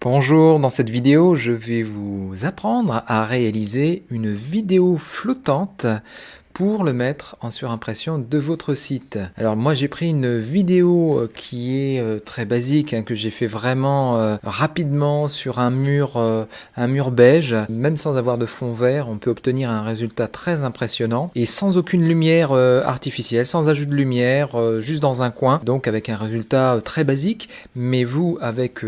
Bonjour, dans cette vidéo, je vais vous apprendre à réaliser une vidéo flottante pour le mettre en surimpression de votre site. Alors moi j'ai pris une vidéo qui est très basique, que j'ai fait vraiment rapidement sur un mur beige. Même sans avoir de fond vert, on peut obtenir un résultat très impressionnant et sans aucune lumière artificielle, sans ajout de lumière, juste dans un coin. Donc avec un résultat très basique, mais vous avec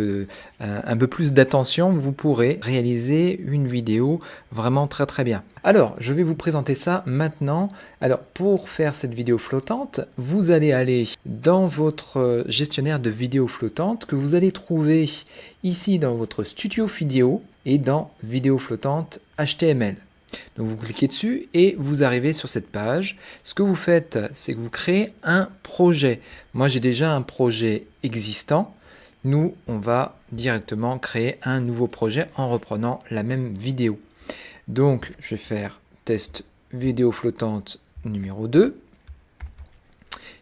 un peu plus d'attention, vous pourrez réaliser une vidéo vraiment très bien. Alors, je vais vous présenter ça maintenant. Alors, pour faire cette vidéo flottante, vous allez aller dans votre gestionnaire de vidéos flottantes que vous allez trouver ici dans votre studio vidéo et dans vidéo flottante HTML. Donc vous cliquez dessus et vous arrivez sur cette page. Ce que vous faites, c'est que vous créez un projet. Moi, j'ai déjà un projet existant. Nous, on va directement créer un nouveau projet en reprenant la même vidéo. Donc, je vais faire test vidéo flottante numéro 2.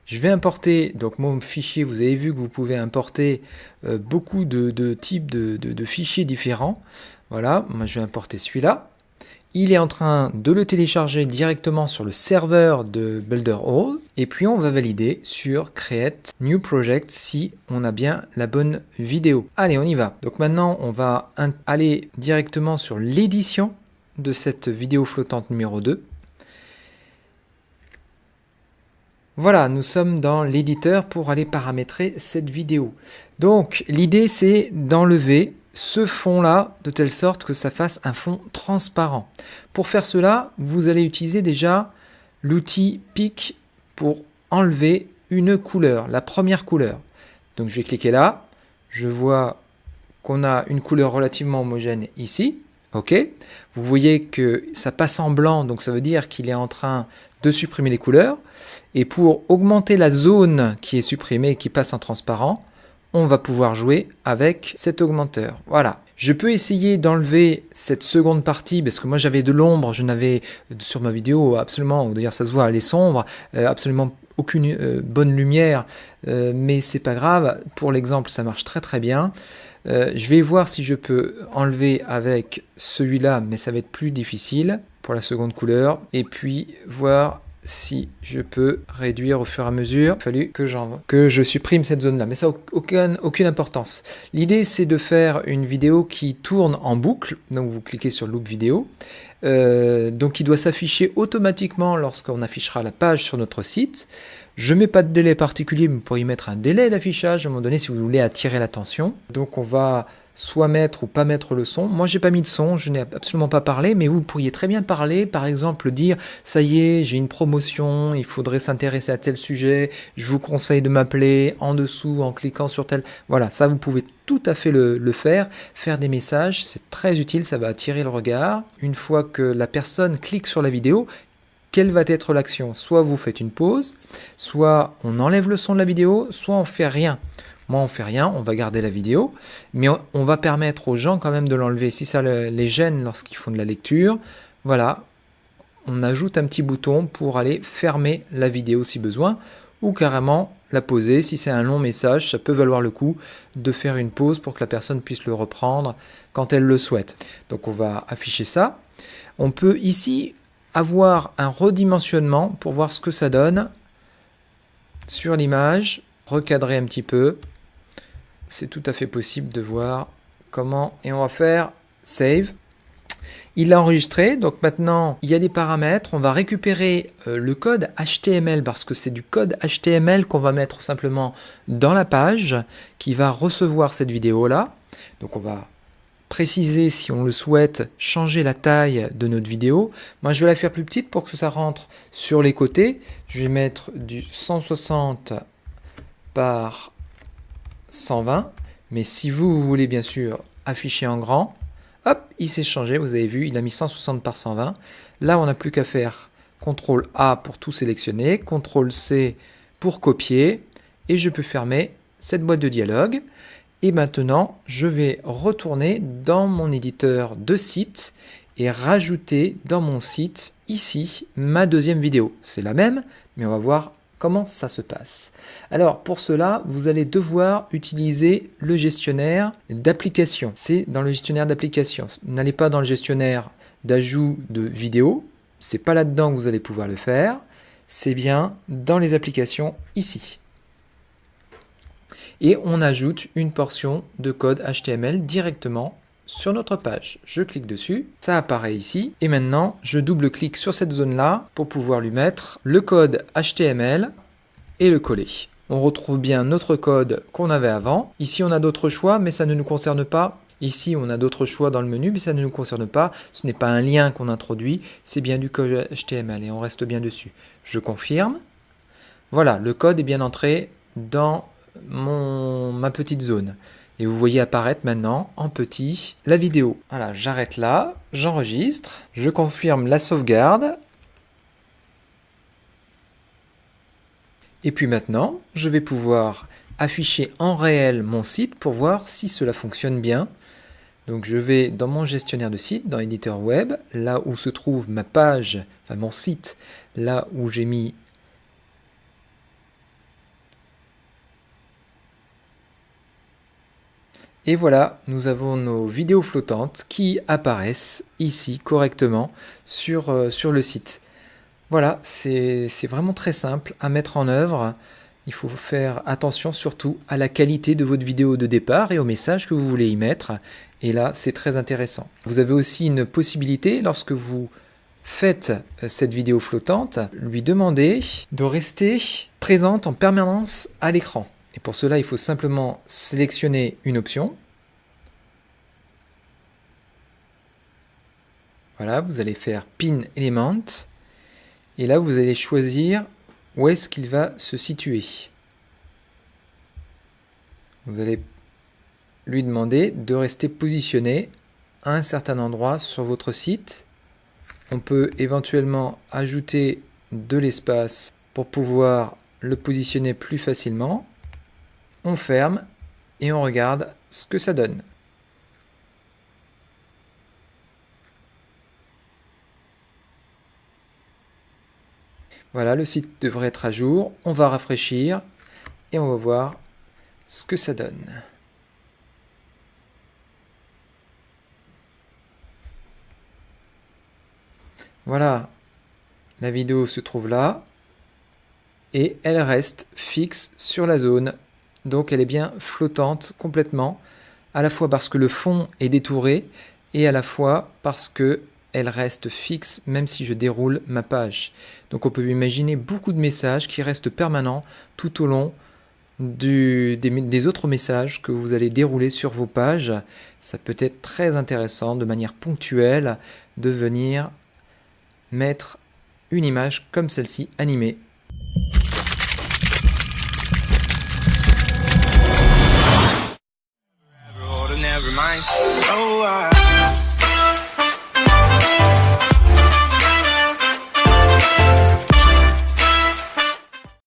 Je vais importer, donc mon fichier, vous avez vu que vous pouvez importer beaucoup de types de fichiers différents. Voilà, moi je vais importer celui-là. Il est en train de le télécharger directement sur le serveur de Builderall. Et puis on va valider sur Create New Project si on a bien la bonne vidéo. Allez, on y va. Donc maintenant, on va aller directement sur l'édition de cette vidéo flottante numéro 2. Voilà, nous sommes dans l'éditeur pour aller paramétrer cette vidéo. Donc l'idée c'est d'enlever ce fond-là de telle sorte que ça fasse un fond transparent. Pour faire cela, vous allez utiliser déjà l'outil Pick pour enlever une couleur, la première couleur. Donc je vais cliquer là, je vois qu'on a une couleur relativement homogène ici. Ok, vous voyez que ça passe en blanc, donc ça veut dire qu'il est en train de supprimer les couleurs. Et pour augmenter la zone qui est supprimée et qui passe en transparent, on va pouvoir jouer avec cet augmenteur. Voilà. Je peux essayer d'enlever cette seconde partie parce que moi j'avais de l'ombre, je n'avais sur ma vidéo absolument, d'ailleurs ça se voit, elle est sombre, absolument aucune bonne lumière, mais c'est pas grave. Pour l'exemple, ça marche très bien. Je vais voir si je peux enlever avec celui-là, mais ça va être plus difficile pour la seconde couleur. Et puis voir si je peux réduire au fur et à mesure. Il a fallu que je supprime cette zone-là, mais ça n'a aucune importance. L'idée, c'est de faire une vidéo qui tourne en boucle. Donc vous cliquez sur Loop Vidéo. Donc il doit s'afficher automatiquement lorsqu'on affichera la page sur notre site. Je ne mets pas de délai particulier, mais vous pourriez mettre un délai d'affichage à un moment donné si vous voulez attirer l'attention. Donc on va soit mettre ou pas mettre le son. Moi j'ai pas mis de son, je n'ai absolument pas parlé, mais vous pourriez très bien parler, par exemple dire ça y est, j'ai une promotion, il faudrait s'intéresser à tel sujet, je vous conseille de m'appeler en dessous en cliquant sur tel. Voilà, ça vous pouvez tout à fait le faire des messages, c'est très utile, ça va attirer le regard. Une fois que la personne clique sur la vidéo, quelle va être l'action? Soit vous faites une pause, soit on enlève le son de la vidéo, soit on fait rien. Moi, on fait rien, on va garder la vidéo, mais on va permettre aux gens quand même de l'enlever. Si ça les gêne lorsqu'ils font de la lecture, voilà, on ajoute un petit bouton pour aller fermer la vidéo si besoin, ou carrément la poser. Si c'est un long message, ça peut valoir le coup de faire une pause pour que la personne puisse le reprendre quand elle le souhaite. Donc on va afficher ça. On peut ici avoir un redimensionnement pour voir ce que ça donne sur l'image, recadrer un petit peu. C'est tout à fait possible de voir comment, et on va faire Save. Il l'a enregistré, donc maintenant il y a des paramètres, on va récupérer le code HTML parce que c'est du code HTML qu'on va mettre simplement dans la page qui va recevoir cette vidéo là. Donc on va préciser si on le souhaite, changer la taille de notre vidéo. Moi je vais la faire plus petite pour que ça rentre sur les côtés. Je vais mettre du 160 par 120, mais si vous voulez bien sûr afficher en grand, hop, il s'est changé, vous avez vu, il a mis 160 par 120. Là, on n'a plus qu'à faire CTRL A pour tout sélectionner, CTRL C pour copier, et je peux fermer cette boîte de dialogue. Et maintenant, je vais retourner dans mon éditeur de site et rajouter dans mon site, ici, ma deuxième vidéo. C'est la même, mais on va voir Comment ça se passe? Alors pour cela, vous allez devoir utiliser le gestionnaire d'application. C'est dans le gestionnaire d'application. N'allez pas dans le gestionnaire d'ajout de vidéos. C'est pas là-dedans que vous allez pouvoir le faire. C'est bien dans les applications ici. Et on ajoute une portion de code HTML directement sur notre page. Je clique dessus, ça apparaît ici. Et maintenant, je double-clique sur cette zone-là pour pouvoir lui mettre le code HTML et le coller. On retrouve bien notre code qu'on avait avant. Ici, on a d'autres choix, mais ça ne nous concerne pas. Ici, on a d'autres choix dans le menu, mais ça ne nous concerne pas. Ce n'est pas un lien qu'on introduit, c'est bien du code HTML et on reste bien dessus. Je confirme. Voilà, le code est bien entré dans ma petite zone. Et vous voyez apparaître maintenant en petit la vidéo. Voilà, j'arrête là, j'enregistre, je confirme la sauvegarde. Et puis maintenant, je vais pouvoir afficher en réel mon site pour voir si cela fonctionne bien. Donc je vais dans mon gestionnaire de site, dans éditeur web, là où se trouve ma page, enfin mon site, là où j'ai mis et voilà, nous avons nos vidéos flottantes qui apparaissent ici correctement sur le site. Voilà, c'est vraiment très simple à mettre en œuvre. Il faut faire attention surtout à la qualité de votre vidéo de départ et au message que vous voulez y mettre. Et là, c'est très intéressant. Vous avez aussi une possibilité, lorsque vous faites cette vidéo flottante, lui demander de rester présente en permanence à l'écran. Et pour cela, il faut simplement sélectionner une option. Voilà, vous allez faire Pin Element. Et là, vous allez choisir où est-ce qu'il va se situer. Vous allez lui demander de rester positionné à un certain endroit sur votre site. On peut éventuellement ajouter de l'espace pour pouvoir le positionner plus facilement. On ferme et on regarde ce que ça donne. Voilà, le site devrait être à jour. On va rafraîchir et on va voir ce que ça donne. Voilà, la vidéo se trouve là et elle reste fixe sur la zone. Donc elle est bien flottante complètement, à la fois parce que le fond est détouré et à la fois parce que elle reste fixe même si je déroule ma page. Donc on peut imaginer beaucoup de messages qui restent permanents tout au long des autres messages que vous allez dérouler sur vos pages. Ça peut être très intéressant de manière ponctuelle de venir mettre une image comme celle-ci animée. Never mind. Oh,